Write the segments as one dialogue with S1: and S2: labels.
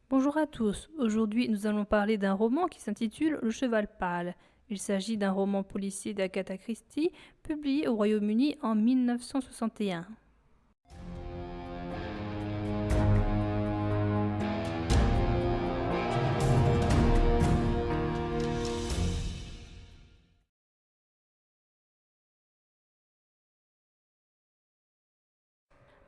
S1: Bonjour à tous, aujourd'hui nous allons parler d'un roman qui s'intitule Le Cheval Pâle. Il s'agit d'un roman policier d'Agatha Christie, publié au Royaume-Uni en 1961.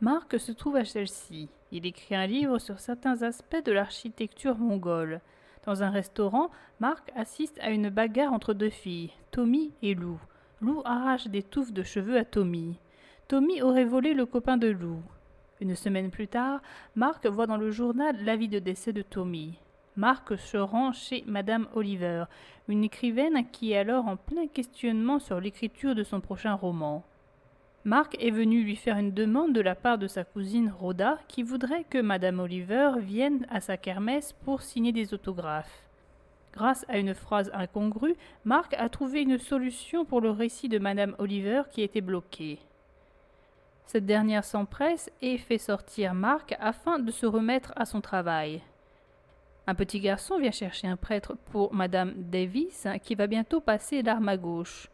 S1: Mark se trouve à Chelsea. Il écrit un livre sur certains aspects de l'architecture mongole. Dans un restaurant, Mark assiste à une bagarre entre deux filles, Tommy et Lou. Lou arrache des touffes de cheveux à Tommy. Tommy aurait volé le copain de Lou. Une semaine plus tard, Mark voit dans le journal l'avis de décès de Tommy. Mark se rend chez Madame Oliver, une écrivaine qui est alors en plein questionnement sur l'écriture de son prochain roman. Mark est venu lui faire une demande de la part de sa cousine Rhoda qui voudrait que Madame Oliver vienne à sa kermesse pour signer des autographes. Grâce à une phrase incongrue, Mark a trouvé une solution pour le récit de Madame Oliver qui était bloqué. Cette dernière s'empresse et fait sortir Mark afin de se remettre à son travail. Un petit garçon vient chercher un prêtre pour Madame Davis qui va bientôt passer l'arme à gauche.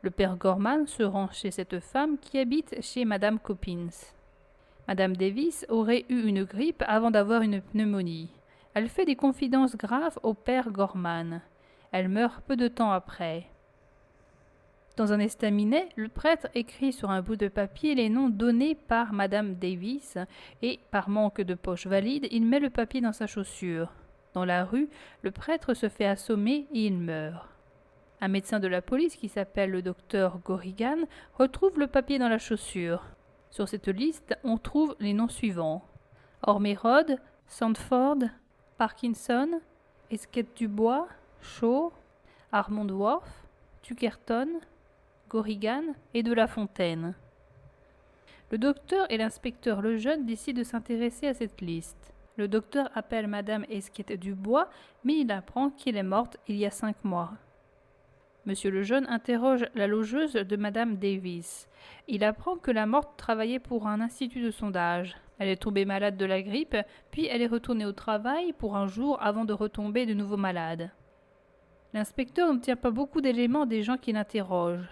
S1: Le père Gorman se rend chez cette femme qui habite chez Madame Coppins. Madame Davis aurait eu une grippe avant d'avoir une pneumonie. Elle fait des confidences graves au père Gorman. Elle meurt peu de temps après. Dans un estaminet, le prêtre écrit sur un bout de papier les noms donnés par Madame Davis et, par manque de poche valide, il met le papier dans sa chaussure. Dans la rue, le prêtre se fait assommer et il meurt. Un médecin de la police qui s'appelle le docteur Gorrigan retrouve le papier dans la chaussure. Sur cette liste, on trouve les noms suivants: Ormerod, Sandford, Parkinson, Esquette Dubois, Shaw, Armand Worth, Tuckerton, Gorrigan et de La Fontaine. Le docteur et l'inspecteur Lejeune décident de s'intéresser à cette liste. Le docteur appelle Madame Esquette Dubois, mais il apprend qu'elle est morte il y a 5 mois. Monsieur Lejeune interroge la logeuse de Madame Davis. Il apprend que la morte travaillait pour un institut de sondage. Elle est tombée malade de la grippe, puis elle est retournée au travail pour un jour avant de retomber de nouveau malade. L'inspecteur n'obtient pas beaucoup d'éléments des gens qui l'interrogent.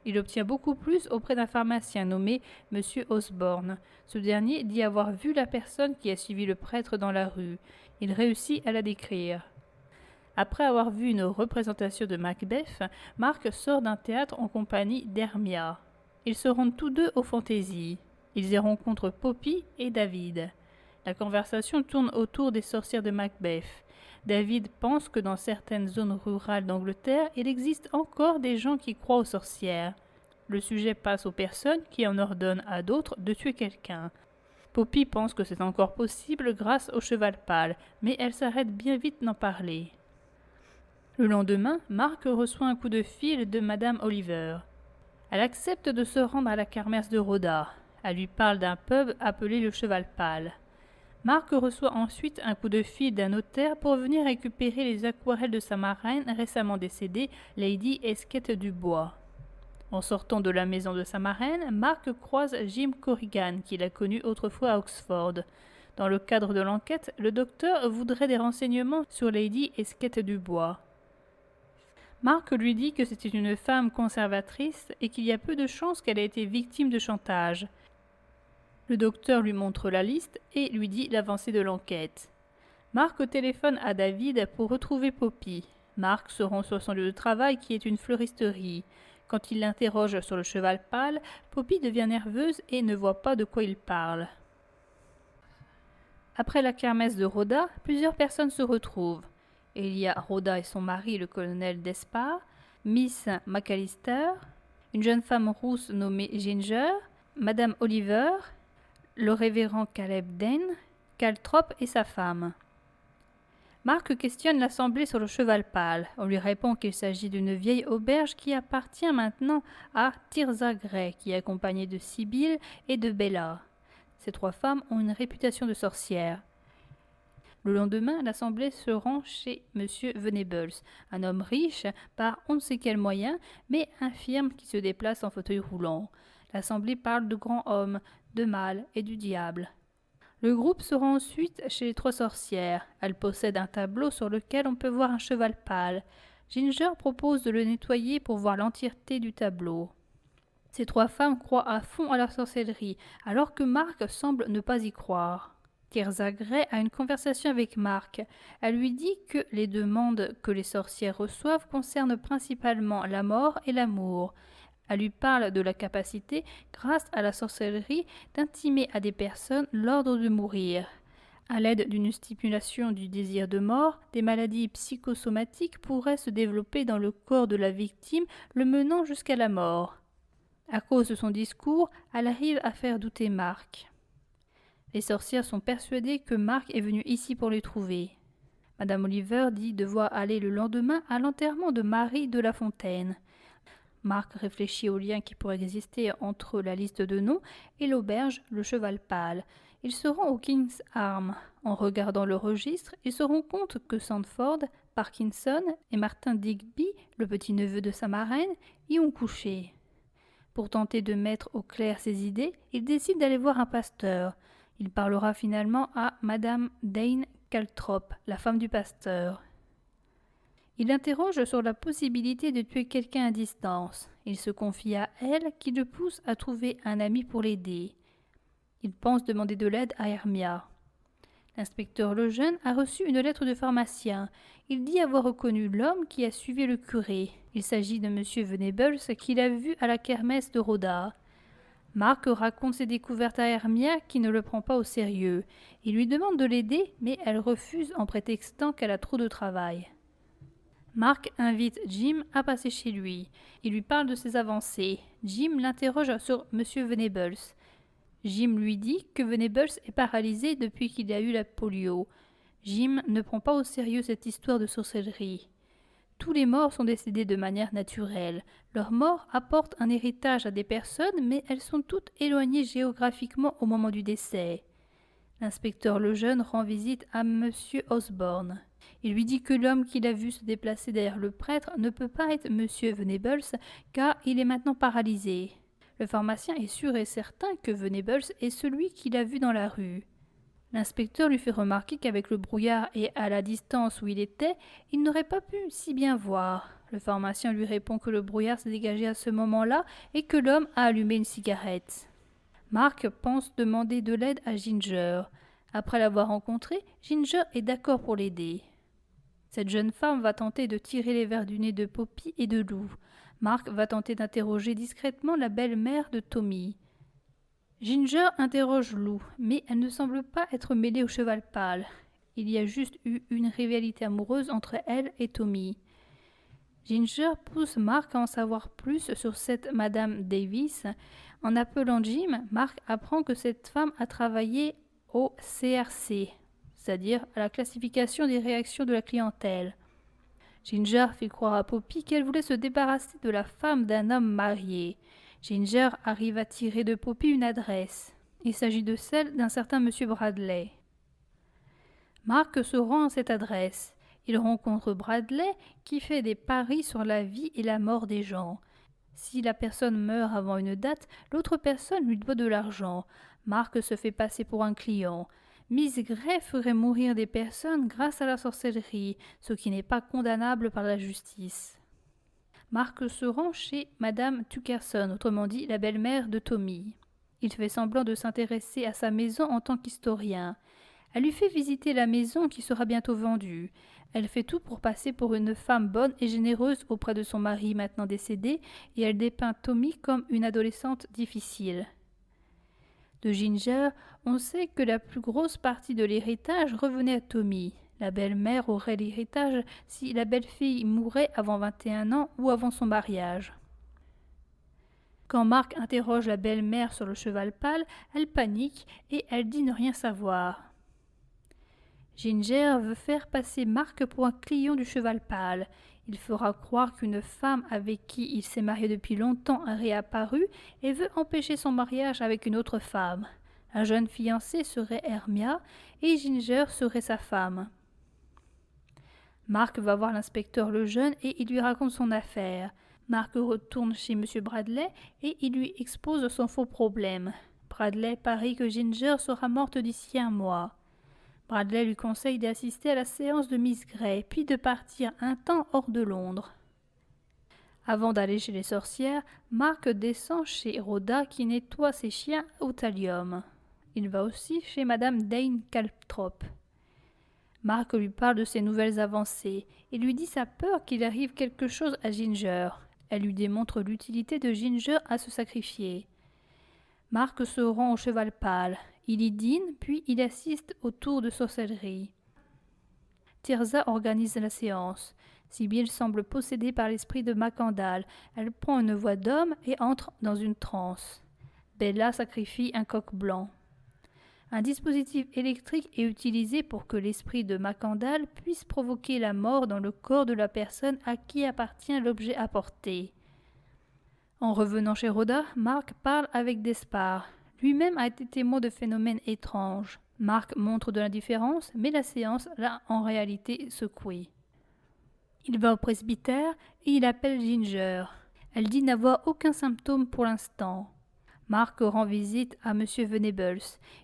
S1: Il obtient beaucoup plus auprès d'un pharmacien nommé Monsieur Osborne. Ce dernier dit avoir vu la personne qui a suivi le prêtre dans la rue. Il réussit à la décrire. Après avoir vu une représentation de Macbeth, Mark sort d'un théâtre en compagnie d'Hermia. Ils se rendent tous deux aux fantaisies. Ils y rencontrent Poppy et David. La conversation tourne autour des sorcières de Macbeth. David pense que dans certaines zones rurales d'Angleterre, il existe encore des gens qui croient aux sorcières. Le sujet passe aux personnes qui en ordonnent à d'autres de tuer quelqu'un. Poppy pense que c'est encore possible grâce au cheval pâle, mais elle s'arrête bien vite d'en parler. Le lendemain, Mark reçoit un coup de fil de Madame Oliver. Elle accepte de se rendre à la kermesse de Rhoda. Elle lui parle d'un pub appelé le Cheval Pâle. Mark reçoit ensuite un coup de fil d'un notaire pour venir récupérer les aquarelles de sa marraine récemment décédée, Lady Esquette Dubois. En sortant de la maison de sa marraine, Mark croise Jim Corrigan, qu'il a connu autrefois à Oxford. Dans le cadre de l'enquête, le docteur voudrait des renseignements sur Lady Esquette Dubois. Mark lui dit que c'était une femme conservatrice et qu'il y a peu de chances qu'elle ait été victime de chantage. Le docteur lui montre la liste et lui dit l'avancée de l'enquête. Mark téléphone à David pour retrouver Poppy. Mark se rend sur son lieu de travail qui est une fleuristerie. Quand il l'interroge sur le cheval pâle, Poppy devient nerveuse et ne voit pas de quoi il parle. Après la kermesse de Rhoda, plusieurs personnes se retrouvent. Il y a Rhoda et son mari, le colonel Despard, Miss McAllister, une jeune femme rousse nommée Ginger, Madame Oliver, le révérend Caleb Dane, Caltrop et sa femme. Mark questionne l'assemblée sur le cheval pâle. On lui répond qu'il s'agit d'une vieille auberge qui appartient maintenant à Tirza Gray, qui est accompagnée de Sibylle et de Bella. Ces 3 femmes ont une réputation de sorcières. Le lendemain, l'assemblée se rend chez M. Venables, un homme riche par on ne sait quel moyen, mais infirme qui se déplace en fauteuil roulant. L'assemblée parle de grands hommes, de mal et du diable. Le groupe se rend ensuite chez les trois sorcières. Elles possèdent un tableau sur lequel on peut voir un cheval pâle. Ginger propose de le nettoyer pour voir l'entièreté du tableau. Ces trois femmes croient à fond à la sorcellerie, alors que Mark semble ne pas y croire. Tirzah Gray a une conversation avec Mark. Elle lui dit que les demandes que les sorcières reçoivent concernent principalement la mort et l'amour. Elle lui parle de la capacité, grâce à la sorcellerie, d'intimer à des personnes l'ordre de mourir. À l'aide d'une stimulation du désir de mort, des maladies psychosomatiques pourraient se développer dans le corps de la victime, le menant jusqu'à la mort. À cause de son discours, elle arrive à faire douter Mark. Les sorcières sont persuadées que Mark est venu ici pour les trouver. Madame Oliver dit devoir aller le lendemain à l'enterrement de Marie de La Fontaine. Mark réfléchit au lien qui pourrait exister entre la liste de noms et l'auberge Le Cheval Pâle. Il se rend au King's Arms. En regardant le registre, il se rend compte que Sandford, Parkinson et Martin Digby, le petit-neveu de sa marraine, y ont couché. Pour tenter de mettre au clair ses idées, il décide d'aller voir un pasteur. Il parlera finalement à Madame Dane Caltrop, la femme du pasteur. Il l'interroge sur la possibilité de tuer quelqu'un à distance. Il se confie à elle, qui le pousse à trouver un ami pour l'aider. Il pense demander de l'aide à Hermia. L'inspecteur Lejeune a reçu une lettre de pharmacien. Il dit avoir reconnu l'homme qui a suivi le curé. Il s'agit de M. Venables qu'il a vu à la kermesse de Roda. Mark raconte ses découvertes à Hermia qui ne le prend pas au sérieux. Il lui demande de l'aider, mais elle refuse en prétextant qu'elle a trop de travail. Mark invite Jim à passer chez lui. Il lui parle de ses avancées. Jim l'interroge sur M. Venables. Jim lui dit que Venables est paralysé depuis qu'il a eu la polio. Jim ne prend pas au sérieux cette histoire de sorcellerie. Tous les morts sont décédés de manière naturelle. Leurs morts apportent un héritage à des personnes, mais elles sont toutes éloignées géographiquement au moment du décès. L'inspecteur Lejeune rend visite à M. Osborne. Il lui dit que l'homme qu'il a vu se déplacer derrière le prêtre ne peut pas être M. Venables, car il est maintenant paralysé. Le pharmacien est sûr et certain que Venables est celui qu'il a vu dans la rue. L'inspecteur lui fait remarquer qu'avec le brouillard et à la distance où il était, il n'aurait pas pu si bien voir. Le pharmacien lui répond que le brouillard s'est dégagé à ce moment-là et que l'homme a allumé une cigarette. Mark pense demander de l'aide à Ginger. Après l'avoir rencontré, Ginger est d'accord pour l'aider. Cette jeune femme va tenter de tirer les vers du nez de Poppy et de Lou. Mark va tenter d'interroger discrètement la belle-mère de Tommy. Ginger interroge Lou, mais elle ne semble pas être mêlée au cheval pâle. Il y a juste eu une rivalité amoureuse entre elle et Tommy. Ginger pousse Mark à en savoir plus sur cette Madame Davis. En appelant Jim, Mark apprend que cette femme a travaillé au CRC, c'est-à-dire à la classification des réactions de la clientèle. Ginger fait croire à Poppy qu'elle voulait se débarrasser de la femme d'un homme marié. Ginger arrive à tirer de Poppy une adresse. Il s'agit de celle d'un certain Monsieur Bradley. Mark se rend à cette adresse. Il rencontre Bradley qui fait des paris sur la vie et la mort des gens. Si la personne meurt avant une date, l'autre personne lui doit de l'argent. Mark se fait passer pour un client. Miss Gray ferait mourir des personnes grâce à la sorcellerie, ce qui n'est pas condamnable par la justice. Mark se rend chez Madame Tuckerson, autrement dit la belle-mère de Tommy. Il fait semblant de s'intéresser à sa maison en tant qu'historien. Elle lui fait visiter la maison qui sera bientôt vendue. Elle fait tout pour passer pour une femme bonne et généreuse auprès de son mari maintenant décédé, et elle dépeint Tommy comme une adolescente difficile. De Ginger, on sait que la plus grosse partie de l'héritage revenait à Tommy. La belle-mère aurait l'héritage si la belle-fille mourait avant 21 ans ou avant son mariage. Quand Mark interroge la belle-mère sur le cheval pâle, elle panique et elle dit ne rien savoir. Ginger veut faire passer Mark pour un client du cheval pâle. Il fera croire qu'une femme avec qui il s'est marié depuis longtemps a réapparu et veut empêcher son mariage avec une autre femme. La jeune fiancée serait Hermia et Ginger serait sa femme. Mark va voir l'inspecteur Lejeune et il lui raconte son affaire. Mark retourne chez M. Bradley et il lui expose son faux problème. Bradley parie que Ginger sera morte d'ici un mois. Bradley lui conseille d'assister à la séance de Miss Grey, puis de partir un temps hors de Londres. Avant d'aller chez les sorcières, Mark descend chez Rhoda qui nettoie ses chiens au thallium. Il va aussi chez Madame Dane Caltrop. Mark lui parle de ses nouvelles avancées et lui dit sa peur qu'il arrive quelque chose à Ginger. Elle lui démontre l'utilité de Ginger à se sacrifier. Mark se rend au Cheval Pâle. Il y dîne, puis il assiste au tour de sorcellerie. Tirza organise la séance. Sibyl semble possédée par l'esprit de Macandal. Elle prend une voix d'homme et entre dans une transe. Bella sacrifie un coq blanc. Un dispositif électrique est utilisé pour que l'esprit de Macandal puisse provoquer la mort dans le corps de la personne à qui appartient l'objet apporté. En revenant chez Rhoda, Mark parle avec Despard. Lui-même a été témoin de phénomènes étranges. Mark montre de l'indifférence, mais la séance l'a en réalité secoué. Il va au presbytère et il appelle Ginger. Elle dit n'avoir aucun symptôme pour l'instant. Mark rend visite à M. Venables.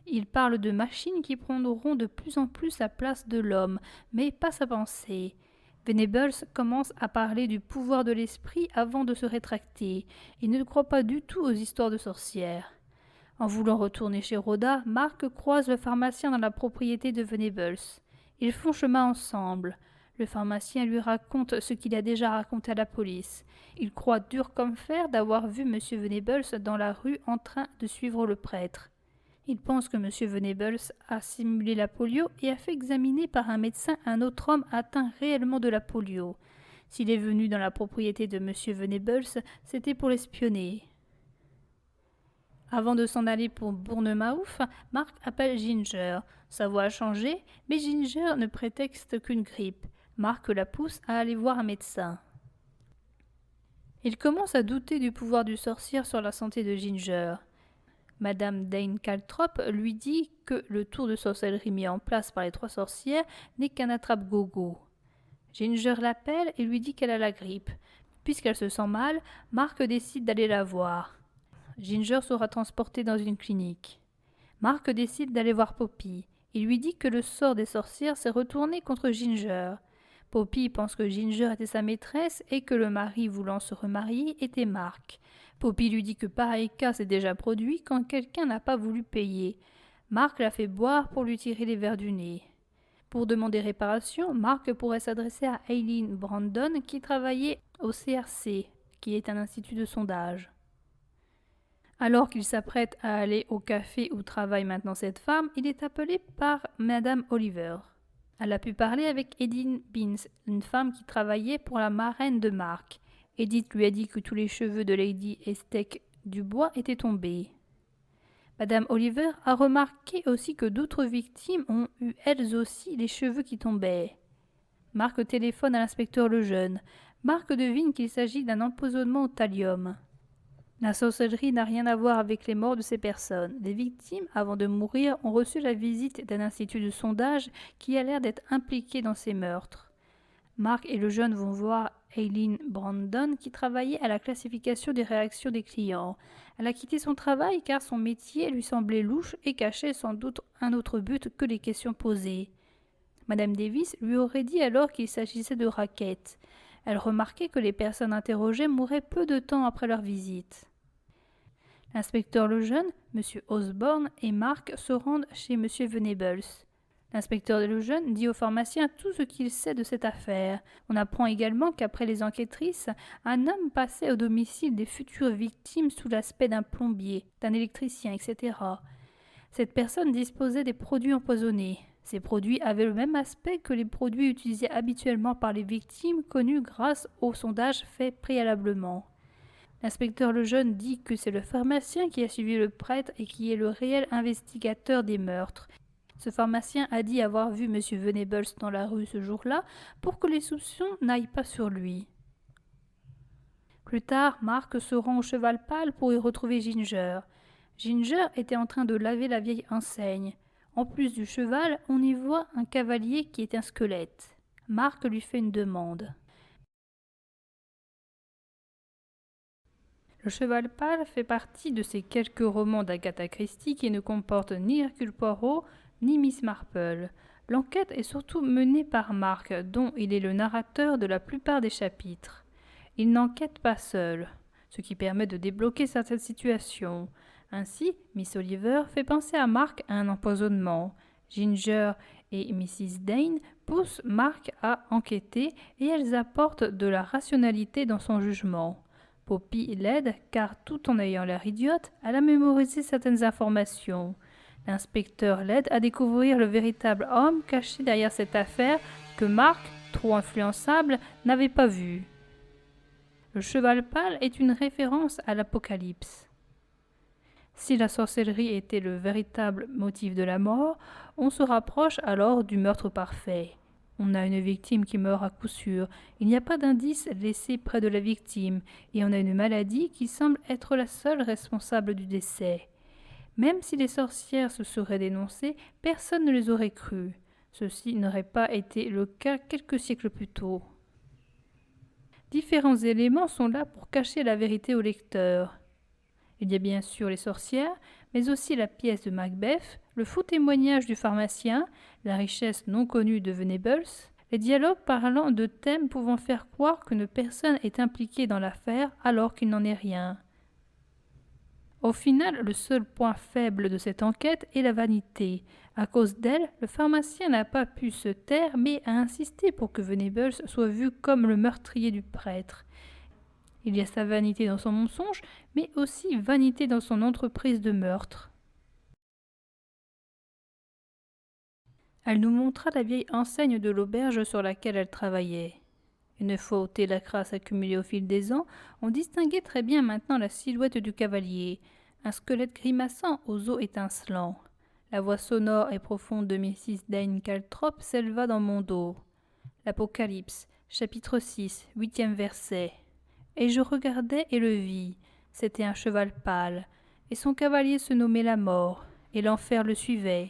S1: Il parle de machines qui prendront de plus en plus la place de l'homme, mais pas sa pensée. Venables commence à parler du pouvoir de l'esprit avant de se rétracter. Il ne croit pas du tout aux histoires de sorcières. En voulant retourner chez Rhoda, Mark croise le pharmacien dans la propriété de Venables. Ils font chemin ensemble. Le pharmacien lui raconte ce qu'il a déjà raconté à la police. Il croit dur comme fer d'avoir vu M. Venables dans la rue en train de suivre le prêtre. Il pense que M. Venables a simulé la polio et a fait examiner par un médecin un autre homme atteint réellement de la polio. S'il est venu dans la propriété de M. Venables, c'était pour l'espionner. Avant de s'en aller pour Bournemouth, Mark appelle Ginger. Sa voix a changé, mais Ginger ne prétexte qu'une grippe. Mark la pousse à aller voir un médecin. Il commence à douter du pouvoir du sorcier sur la santé de Ginger. Madame Dane Caltrop lui dit que le tour de sorcellerie mis en place par les 3 sorcières n'est qu'un attrape-gogo. Ginger l'appelle et lui dit qu'elle a la grippe. Puisqu'elle se sent mal, Mark décide d'aller la voir. Ginger sera transportée dans une clinique. Mark décide d'aller voir Poppy. Il lui dit que le sort des sorcières s'est retourné contre Ginger. Poppy pense que Ginger était sa maîtresse et que le mari voulant se remarier était Mark. Poppy lui dit que pareil cas s'est déjà produit quand quelqu'un n'a pas voulu payer. Mark la fait boire pour lui tirer les vers du nez. Pour demander réparation, Mark pourrait s'adresser à Eileen Brandon qui travaillait au CRC, qui est un institut de sondage. Alors qu'il s'apprête à aller au café où travaille maintenant cette femme, il est appelé par Madame Oliver. Elle a pu parler avec Edith Beans, une femme qui travaillait pour la marraine de Mark. Edith lui a dit que tous les cheveux de Lady Estec Dubois étaient tombés. Madame Oliver a remarqué aussi que d'autres victimes ont eu elles aussi les cheveux qui tombaient. Mark téléphone à l'inspecteur Lejeune. Mark devine qu'il s'agit d'un empoisonnement au thallium. La sorcellerie n'a rien à voir avec les morts de ces personnes. Les victimes, avant de mourir, ont reçu la visite d'un institut de sondage qui a l'air d'être impliqué dans ces meurtres. Mark et le jeune vont voir Eileen Brandon qui travaillait à la classification des réactions des clients. Elle a quitté son travail car son métier lui semblait louche et cachait sans doute un autre but que les questions posées. Madame Davis lui aurait dit alors qu'il s'agissait de raquettes. Elle remarquait que les personnes interrogées mouraient peu de temps après leur visite. L'inspecteur Lejeune, M. Osborne et Mark se rendent chez M. Venables. L'inspecteur Lejeune dit au pharmacien tout ce qu'il sait de cette affaire. On apprend également qu'après les enquêtrices, un homme passait au domicile des futures victimes sous l'aspect d'un plombier, d'un électricien, etc. Cette personne disposait des produits empoisonnés. Ces produits avaient le même aspect que les produits utilisés habituellement par les victimes connues grâce au sondage fait préalablement. L'inspecteur Lejeune dit que c'est le pharmacien qui a suivi le prêtre et qui est le réel investigateur des meurtres. Ce pharmacien a dit avoir vu M. Venables dans la rue ce jour-là pour que les soupçons n'aillent pas sur lui. Plus tard, Mark se rend au Cheval Pâle pour y retrouver Ginger. Ginger était en train de laver la vieille enseigne. En plus du cheval, on y voit un cavalier qui est un squelette. Mark lui fait une demande. Le cheval pâle fait partie de ces quelques romans d'Agatha Christie qui ne comportent ni Hercule Poirot ni Miss Marple. L'enquête est surtout menée par Mark, dont il est le narrateur de la plupart des chapitres. Il n'enquête pas seul, ce qui permet de débloquer certaines situations. Ainsi, Miss Oliver fait penser à Mark à un empoisonnement. Ginger et Mrs. Dane poussent Mark à enquêter et elles apportent de la rationalité dans son jugement. Poppy l'aide car tout en ayant l'air idiote, elle a mémorisé certaines informations. L'inspecteur l'aide à découvrir le véritable homme caché derrière cette affaire que Mark, trop influençable, n'avait pas vu. Le cheval pâle est une référence à l'Apocalypse. Si la sorcellerie était le véritable motif de la mort, on se rapproche alors du meurtre parfait. On a une victime qui meurt à coup sûr, il n'y a pas d'indice laissé près de la victime, et on a une maladie qui semble être la seule responsable du décès. Même si les sorcières se seraient dénoncées, personne ne les aurait crues. Ceci n'aurait pas été le cas quelques siècles plus tôt. Différents éléments sont là pour cacher la vérité au lecteur. Il y a bien sûr les sorcières, mais aussi la pièce de Macbeth, le faux témoignage du pharmacien, la richesse non connue de Venables, les dialogues parlant de thèmes pouvant faire croire qu'une personne est impliquée dans l'affaire alors qu'il n'en est rien. Au final, le seul point faible de cette enquête est la vanité. À cause d'elle, le pharmacien n'a pas pu se taire mais a insisté pour que Venables soit vu comme le meurtrier du prêtre. Il y a sa vanité dans son mensonge, mais aussi vanité dans son entreprise de meurtre. Elle nous montra la vieille enseigne de l'auberge sur laquelle elle travaillait. Une fois ôtée la crasse accumulée au fil des ans, on distinguait très bien maintenant la silhouette du cavalier, un squelette grimaçant aux os étincelants. La voix sonore et profonde de Mrs. Dane Caltrop s'éleva dans mon dos. L'Apocalypse, chapitre 6, 8e verset. Et je regardai et le vis. C'était un cheval pâle, et son cavalier se nommait la mort, et l'enfer le suivait.